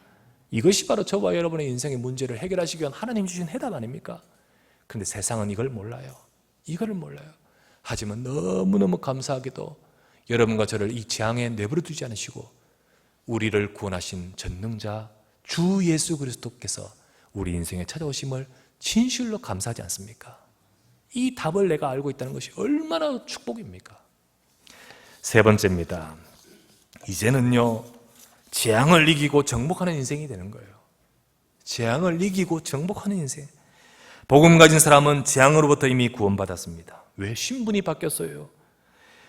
이것이 바로 저와 여러분의 인생의 문제를 해결하시기 위한 하나님 주신 해답 아닙니까? 그런데 세상은 이걸 몰라요. 이걸 몰라요. 하지만 너무너무 감사하게도 여러분과 저를 이 재앙에 내버려 두지 않으시고 우리를 구원하신 전능자 주 예수 그리스도께서 우리 인생에 찾아오심을 진실로 감사하지 않습니까? 이 답을 내가 알고 있다는 것이 얼마나 축복입니까? 세 번째입니다. 이제는요, 재앙을 이기고 정복하는 인생이 되는 거예요. 재앙을 이기고 정복하는 인생. 복음 가진 사람은 재앙으로부터 이미 구원받았습니다. 왜? 신분이 바뀌었어요.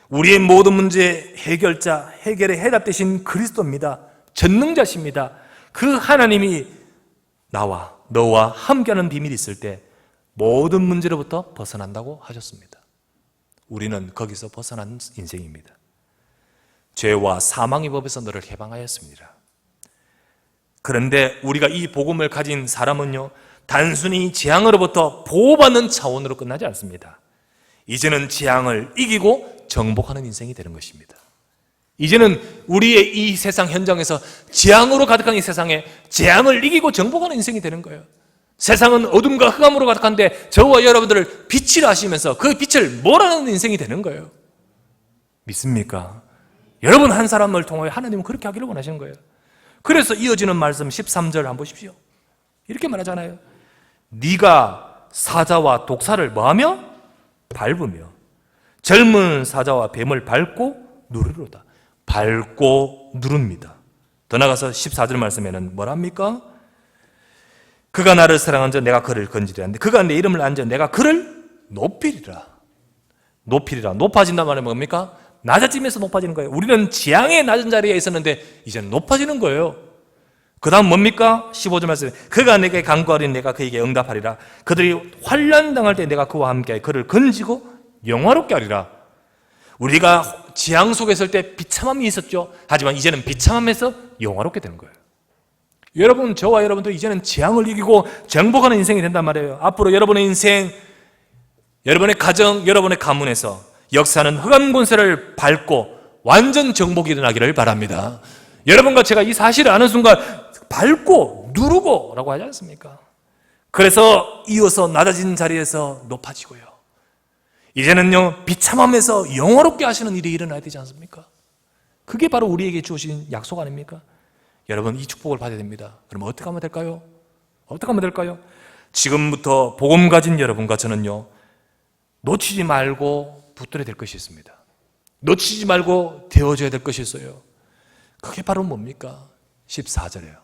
우리의 모든 문제 해결자, 해결의 해답 되신 그리스도입니다. 전능자십니다. 그 하나님이 나와 너와 함께하는 비밀이 있을 때 모든 문제로부터 벗어난다고 하셨습니다. 우리는 거기서 벗어난 인생입니다. 죄와 사망의 법에서 너를 해방하였습니다. 그런데 우리가 이 복음을 가진 사람은요, 단순히 재앙으로부터 보호받는 차원으로 끝나지 않습니다. 이제는 재앙을 이기고 정복하는 인생이 되는 것입니다. 이제는 우리의 이 세상 현장에서 재앙으로 가득한 이 세상에 재앙을 이기고 정복하는 인생이 되는 거예요. 세상은 어둠과 흑암으로 가득한데 저와 여러분들을 빛이라 하시면서 그 빛을 몰아내는 인생이 되는 거예요. 믿습니까? 여러분 한 사람을 통하여 하나님은 그렇게 하기를 원하시는 거예요. 그래서 이어지는 말씀 13절 한번 보십시오. 이렇게 말하잖아요. 네가 사자와 독사를 뭐하며? 밟으며 젊은 사자와 뱀을 밟고 누르로다. 밟고 누릅니다. 더 나가서 14절 말씀에는 뭐랍니까? 그가 나를 사랑한 자 내가 그를 건지리라. 그가 내 이름을 안 자 내가 그를 높이리라. 높이리라. 높아진단 말은 뭡니까? 낮아지면서 높아지는 거예요. 우리는 재앙의 낮은 자리에 있었는데 이제는 높아지는 거예요. 그 다음 뭡니까? 15절 말씀에 그가 내게 간구하리니 내가 그에게 응답하리라. 그들이 환난 당할 때 내가 그와 함께 그를 건지고 영화롭게 하리라. 우리가 재앙 속에 있을 때 비참함이 있었죠. 하지만 이제는 비참함에서 영화롭게 되는 거예요. 여러분, 저와 여러분도 이제는 재앙을 이기고 정복하는 인생이 된단 말이에요. 앞으로 여러분의 인생, 여러분의 가정, 여러분의 가문에서 역사는 흑암 권세를 밟고 완전 정복이 일어나기를 바랍니다. 여러분과 제가 이 사실을 아는 순간 밟고 누르고 라고 하지 않습니까? 그래서 이어서 낮아진 자리에서 높아지고요. 이제는요, 비참함에서 영화롭게 하시는 일이 일어나야 되지 않습니까? 그게 바로 우리에게 주신 약속 아닙니까? 여러분, 이 축복을 받아야 됩니다. 그럼 어떻게 하면 될까요? 어떻게 하면 될까요? 지금부터 복음 가진 여러분과 저는요, 놓치지 말고 붙들어야 될 것이 있습니다. 놓치지 말고 되어줘야 될 것이 있어요. 그게 바로 뭡니까? 14절이에요.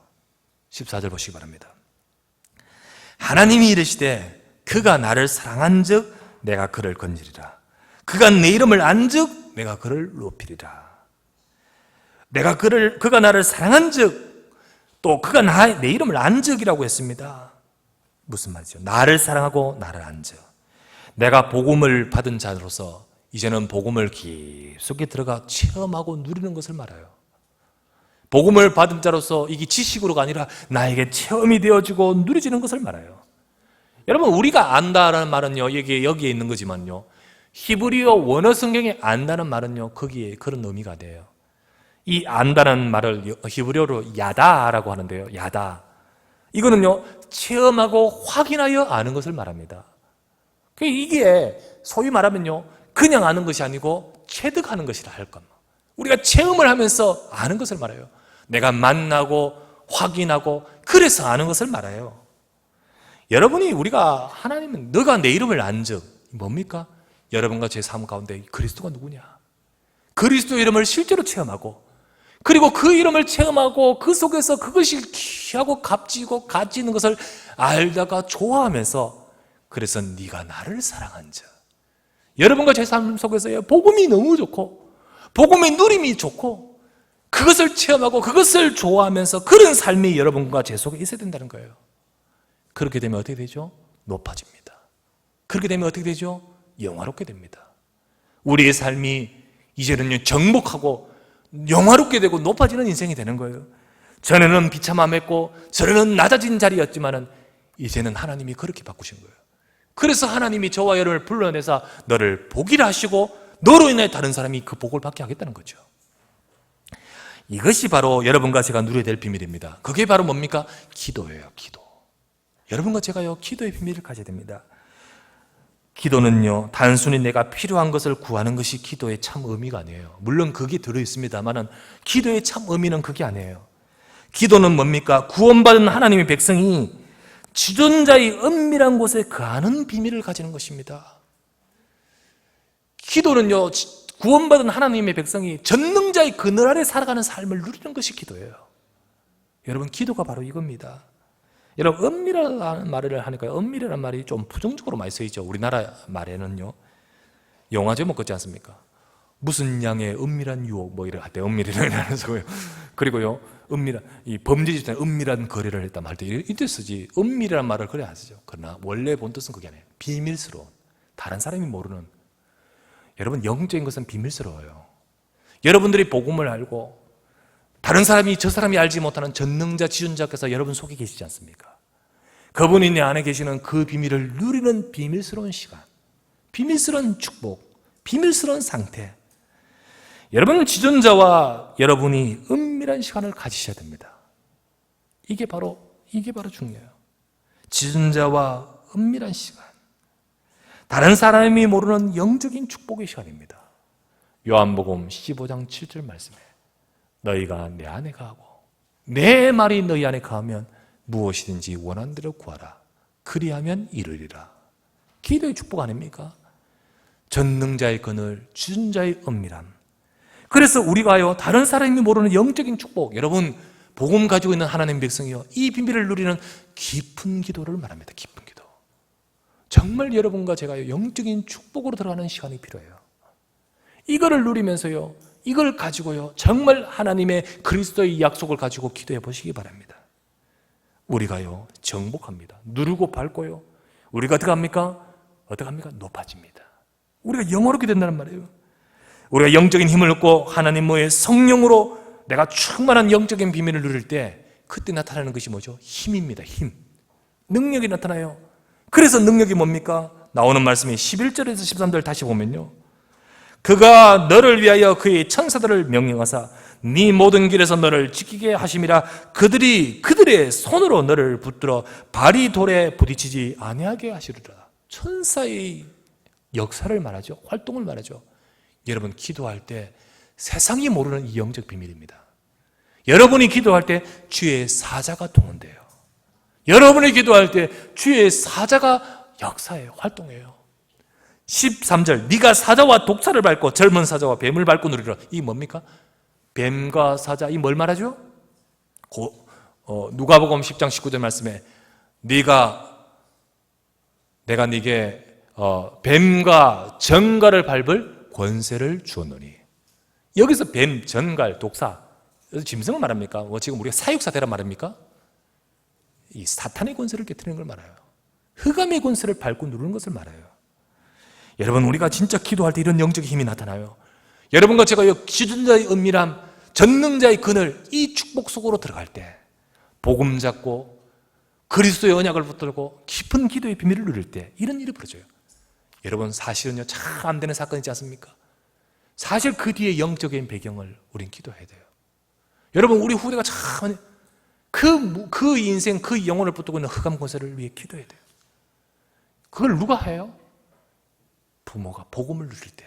14절 보시기 바랍니다. 하나님이 이르시되 그가 나를 사랑한 즉 내가 그를 건지리라. 그가 내 이름을 안 즉 내가 그를 높이리라. 그가 나를 사랑한 즉, 또 그가 내 이름을 안 즉이라고 했습니다. 무슨 말이죠? 나를 사랑하고 나를 안 즉. 내가 복음을 받은 자로서 이제는 복음을 깊숙이 들어가 체험하고 누리는 것을 말해요. 복음을 받은 자로서 이게 지식으로가 아니라 나에게 체험이 되어지고 누려지는 것을 말해요. 여러분, 우리가 안다라는 말은요, 여기에 있는 거지만요, 히브리어 원어 성경에 안다는 말은요, 거기에 그런 의미가 돼요. 이 안다는 말을 히브리어로 야다라고 하는데요, 야다. 이거는요, 체험하고 확인하여 아는 것을 말합니다. 이게 소위 말하면요, 그냥 아는 것이 아니고 체득하는 것이라 할 겁니다. 우리가 체험을 하면서 아는 것을 말해요. 내가 만나고 확인하고 그래서 아는 것을 말해요. 여러분이 우리가 하나님은 너가 내 이름을 안 즉 뭡니까? 여러분과 제 삶 가운데 그리스도가 누구냐? 그리스도의 이름을 실제로 체험하고 그리고 그 이름을 체험하고 그 속에서 그것이 귀하고 값지고 가치 있는 것을 알다가 좋아하면서 그래서 네가 나를 사랑한 자. 여러분과 제 삶 속에서 복음이 너무 좋고 복음의 누림이 좋고 그것을 체험하고 그것을 좋아하면서 그런 삶이 여러분과 제 속에 있어야 된다는 거예요. 그렇게 되면 어떻게 되죠? 높아집니다. 그렇게 되면 어떻게 되죠? 영화롭게 됩니다. 우리의 삶이 이제는 정복하고 영화롭게 되고 높아지는 인생이 되는 거예요. 전에는 비참함했고 전에는 낮아진 자리였지만은 이제는 하나님이 그렇게 바꾸신 거예요. 그래서 하나님이 저와 여러분을 불러내서 너를 복이라 하시고 너로 인해 다른 사람이 그 복을 받게 하겠다는 거죠. 이것이 바로 여러분과 제가 누려야 될 비밀입니다. 그게 바로 뭡니까? 기도예요. 기도. 여러분과 제가요, 기도의 비밀을 가져야 됩니다. 기도는요, 단순히 내가 필요한 것을 구하는 것이 기도의 참 의미가 아니에요. 물론 그게 들어있습니다만 기도의 참 의미는 그게 아니에요. 기도는 뭡니까? 구원받은 하나님의 백성이 지존자의 은밀한 곳에 거하는 비밀을 가지는 것입니다. 기도는요, 구원받은 하나님의 백성이 전능자의 그늘 아래 살아가는 삶을 누리는 것이 기도예요. 여러분, 기도가 바로 이겁니다. 여러분, 은밀하다는 말을 하니까 은밀이라는 말이 좀 부정적으로 많이 쓰이죠. 우리나라 말에는요, 영화 제목 같지 않습니까? 무슨 양의 은밀한 유혹 뭐 이래 할 때 은밀이라는 거예요. 그리고요, 이 범죄 집단에 은밀한 거래를 했다 말 때 이때 쓰지, 은밀이라는 말을 그래 안 쓰죠. 그러나 원래 본 뜻은 그게 아니에요. 비밀스러운, 다른 사람이 모르는. 여러분, 영적인 것은 비밀스러워요. 여러분들이 복음을 알고 다른 사람이, 저 사람이 알지 못하는 전능자, 지존자께서 여러분 속에 계시지 않습니까? 그분이 내 안에 계시는 그 비밀을 누리는 비밀스러운 시간, 비밀스러운 축복, 비밀스러운 상태. 여러분은 지존자와 여러분이 은밀한 시간을 가지셔야 됩니다. 이게 바로 중요해요. 지존자와 은밀한 시간. 다른 사람이 모르는 영적인 축복의 시간입니다. 요한복음 15장 7절 말씀에 너희가 내 안에 가고 내 말이 너희 안에 가면 무엇이든지 원하는 대로 구하라. 그리하면 이루리라. 기도의 축복 아닙니까? 전능자의 그늘, 지존자의 은밀함. 그래서 우리가요, 다른 사람이 모르는 영적인 축복, 여러분 복음 가지고 있는 하나님 백성이요, 이 비밀을 누리는 깊은 기도를 말합니다. 깊은 기도. 정말 여러분과 제가 영적인 축복으로 들어가는 시간이 필요해요. 이거를 누리면서요, 이걸 가지고요, 정말 하나님의 그리스도의 약속을 가지고 기도해 보시기 바랍니다. 우리가요, 정복합니다. 누르고 밟고요, 우리가 어떻게 합니까? 높아집니다. 우리가 영화롭게 된다는 말이에요. 우리가 영적인 힘을 얻고 하나님의 성령으로 내가 충만한 영적인 비밀을 누릴 때 그때 나타나는 것이 뭐죠? 힘입니다. 힘. 능력이 나타나요. 그래서 능력이 뭡니까? 나오는 말씀이 11절에서 13절 다시 보면요, 그가 너를 위하여 그의 천사들을 명령하사 네 모든 길에서 너를 지키게 하심이라. 그들의 손으로 너를 붙들어 발이 돌에 부딪히지 아니하게 하시리라. 천사의 역사를 말하죠. 활동을 말하죠. 여러분, 기도할 때 세상이 모르는 이 영적 비밀입니다. 여러분이 기도할 때 주의 사자가 동원돼요. 여러분이 기도할 때 주의 사자가 역사해요. 활동해요. 13절, 네가 사자와 독사를 밟고 젊은 사자와 뱀을 밟고 누리라. 이 뭡니까? 뱀과 사자, 이 뭘 말하죠? 누가복음 10장 19절 말씀에 내가 네게 뱀과 전갈을 밟을 권세를 주었노니. 여기서 뱀, 전갈, 독사, 짐승을 말합니까? 지금 우리가 사육사 되란 말입니까? 이 사탄의 권세를 깨뜨리는 걸 말해요. 흑암의 권세를 밟고 누르는 것을 말해요. 여러분, 우리가 진짜 기도할 때 이런 영적인 힘이 나타나요. 여러분과 제가 지존자의 은밀함, 전능자의 그늘, 이 축복 속으로 들어갈 때, 복음 잡고 그리스도의 언약을 붙들고 깊은 기도의 비밀을 누릴 때 이런 일이 벌어져요. 여러분, 사실은요, 참 안 되는 사건이지 않습니까? 사실 그 뒤에 영적인 배경을 우린 기도해야 돼요. 여러분, 우리 후대가 참 그 인생, 그 영혼을 붙들고 있는 흑암 권세를 위해 기도해야 돼요. 그걸 누가 해요? 부모가 복음을 누릴 때,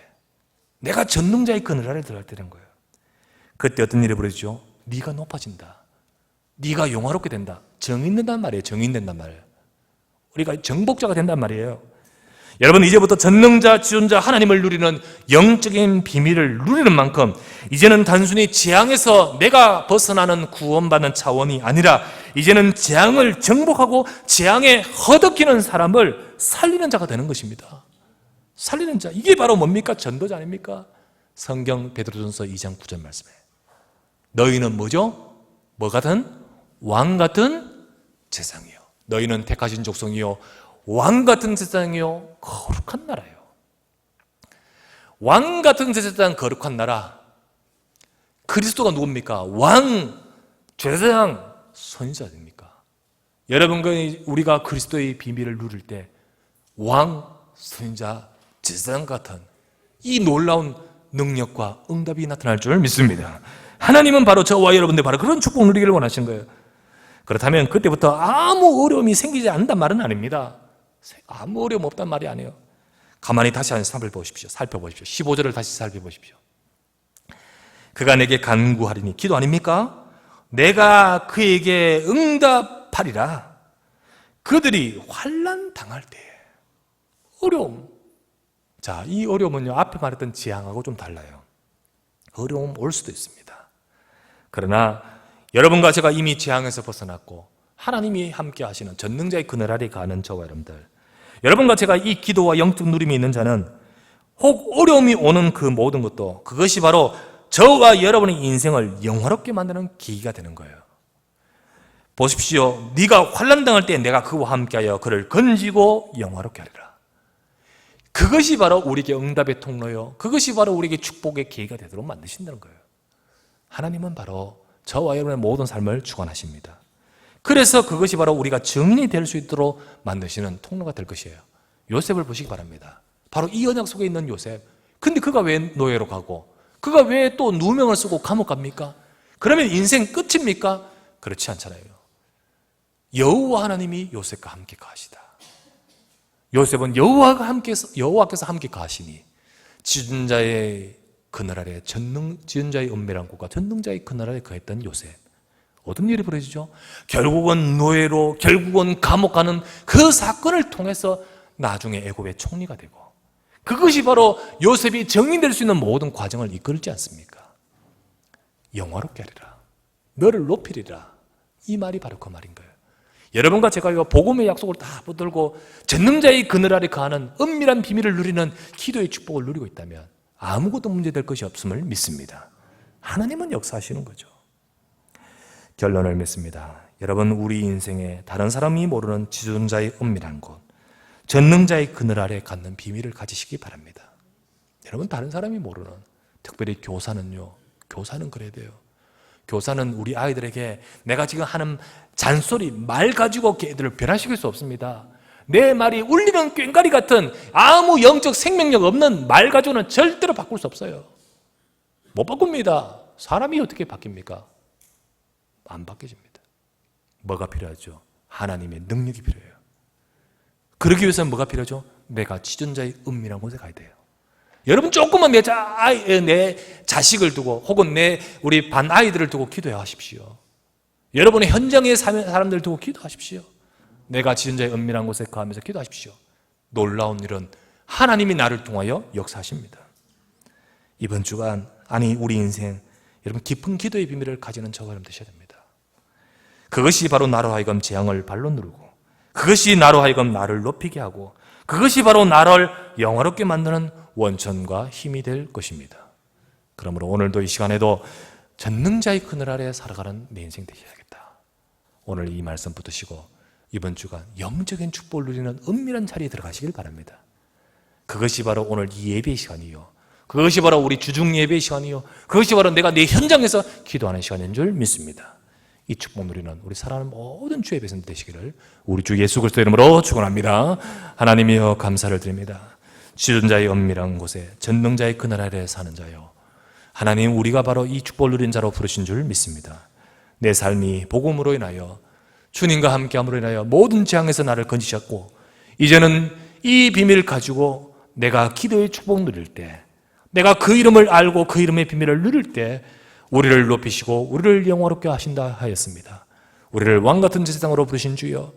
내가 전능자의 그늘 아래 들어갈 때는 거예요. 그때 어떤 일이 벌어지죠? 네가 높아진다. 네가 영화롭게 된다. 정인 된단 말이에요. 정인 된단 말이에요. 우리가 정복자가 된단 말이에요. 여러분, 이제부터 전능자, 지존자 하나님을 누리는 영적인 비밀을 누리는 만큼 이제는 단순히 재앙에서 내가 벗어나는 구원받는 차원이 아니라 이제는 재앙을 정복하고 재앙에 허덕이는 사람을 살리는 자가 되는 것입니다. 살리는 자, 이게 바로 뭡니까? 전도자 아닙니까? 성경 베드로전서 2장 9절 말씀에 너희는 뭐죠? 뭐 같은? 왕 같은 제사장이요, 너희는 택하신 족속이요 왕 같은 제사장이요 거룩한 나라요. 왕 같은 제사장, 거룩한 나라. 그리스도가 누굽니까? 왕, 제사장, 선지자입니까? 여러분과 우리가 그리스도의 비밀을 누릴 때 왕, 선지자, 제사장 같은 이 놀라운 능력과 응답이 나타날 줄 믿습니다. 하나님은 바로 저와 여러분들 바로 그런 축복 누리기를 원하시는 거예요. 그렇다면 그때부터 아무 어려움이 생기지 않는단 말은 아닙니다. 아무 어려움 없단 말이 아니에요. 가만히 다시 한번 살펴보십시오. 15절을 다시 살펴보십시오. 그가 내게 간구하리니, 기도 아닙니까? 내가 그에게 응답하리라. 그들이 환난 당할 때, 어려움. 자, 이 어려움은요, 앞에 말했던 재앙하고 좀 달라요. 어려움 올 수도 있습니다. 그러나 여러분과 제가 이미 재앙에서 벗어났고 하나님이 함께 하시는 전능자의 그늘 아래 가는 저와 여러분들, 여러분과 제가 이 기도와 영적 누림이 있는 자는 혹 어려움이 오는 그 모든 것도 그것이 바로 저와 여러분의 인생을 영화롭게 만드는 계기가 되는 거예요. 보십시오. 네가 환난 당할 때 내가 그와 함께하여 그를 건지고 영화롭게 하리라. 그것이 바로 우리에게 응답의 통로요, 그것이 바로 우리에게 축복의 계기가 되도록 만드신다는 거예요. 하나님은 바로 저와 여러분의 모든 삶을 주관하십니다. 그래서 그것이 바로 우리가 증인이 될 수 있도록 만드시는 통로가 될 것이에요. 요셉을 보시기 바랍니다. 바로 이 언약 속에 있는 요셉. 근데 그가 왜 노예로 가고, 그가 왜 또 누명을 쓰고 감옥 갑니까? 그러면 인생 끝입니까? 그렇지 않잖아요. 여호와 하나님이 요셉과 함께 가시다. 요셉은 여호와께서 함께 가시니 지존자의 그늘 아래 지존자의 은밀한 곳과 전능자의 그늘 아래 거했던 요셉. 어떤 일이 벌어지죠? 결국은 노예로, 결국은 감옥 가는 그 사건을 통해서 나중에 애굽의 총리가 되고, 그것이 바로 요셉이 정인될 수 있는 모든 과정을 이끌지 않습니까? 영화롭게 하리라, 너를 높이리라. 이 말이 바로 그 말인 거예요. 여러분과 제가 이 복음의 약속을 다 붙들고 전능자의 그늘 아래 거하는 은밀한 비밀을 누리는 기도의 축복을 누리고 있다면 아무것도 문제될 것이 없음을 믿습니다. 하나님은 역사하시는 거죠. 결론을 맺습니다. 여러분, 우리 인생에 다른 사람이 모르는 지존자의 은밀한 곳, 전능자의 그늘 아래 갖는 비밀을 가지시기 바랍니다. 여러분, 다른 사람이 모르는, 특별히 교사는요, 교사는 그래야 돼요. 교사는 우리 아이들에게 내가 지금 하는 잔소리, 말 가지고 걔들을 변화시킬 수 없습니다. 내 말이 울리는 꽹과리 같은 아무 영적 생명력 없는 말 가지고는 절대로 바꿀 수 없어요. 못 바꿉니다. 사람이 어떻게 바뀝니까? 안 바뀌어집니다. 뭐가 필요하죠? 하나님의 능력이 필요해요. 그러기 위해서는 뭐가 필요하죠? 내가 지존자의 은밀한 곳에 가야 돼요. 여러분, 조금만 내 자식을 두고 혹은 우리 반 아이들을 두고 기도해 하십시오. 여러분의 현장의 사람들 두고 기도하십시오. 내가 지존자의 은밀한 곳에 가면서 기도하십시오. 놀라운 일은 하나님이 나를 통하여 역사하십니다. 이번 주간, 아니 우리 인생, 여러분 깊은 기도의 비밀을 가지는 저와 여러분 되셔야 됩니다. 그것이 바로 나로 하여금 재앙을 발로 누르고, 그것이 나로 하여금 나를 높이게 하고, 그것이 바로 나를 영화롭게 만드는 원천과 힘이 될 것입니다. 그러므로 오늘도 이 시간에도 전능자의 그늘 아래 살아가는 내 인생 되셔야겠다. 오늘 이 말씀 붙드시고 이번 주간 영적인 축복을 누리는 은밀한 자리에 들어가시길 바랍니다. 그것이 바로 오늘 이 예배의 시간이요, 그것이 바로 우리 주중 예배의 시간이요, 그것이 바로 내가 내 현장에서 기도하는 시간인 줄 믿습니다. 이 축복 누리는 우리 사랑하는 모든 주의 백성 되시기를 우리 주 예수 그리스도 이름으로 축원합니다. 하나님이여, 감사를 드립니다. 지존자의 은밀한 곳에 전능자의 그늘 아래 사는 자요, 하나님, 우리가 바로 이 축복을 누린 자로 부르신 줄 믿습니다. 내 삶이 복음으로 인하여, 주님과 함께함으로 인하여 모든 재앙에서 나를 건지셨고, 이제는 이 비밀을 가지고 내가 기도의 축복 누릴 때, 내가 그 이름을 알고 그 이름의 비밀을 누릴 때 우리를 높이시고 우리를 영화롭게 하신다 하였습니다. 우리를 왕같은 세상으로 부르신 주여,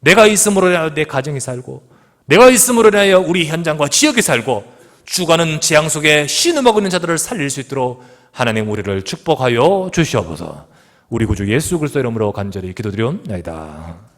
내가 있음으로 인하여 내 가정이 살고, 내가 있음으로 인하여 우리 현장과 지역이 살고, 죽어가는 재앙 속에 신음하고 있는 자들을 살릴 수 있도록 하나님 우리를 축복하여 주시옵소서. 우리 구주 예수 그리스도 이름으로 간절히 기도드리옵나이다.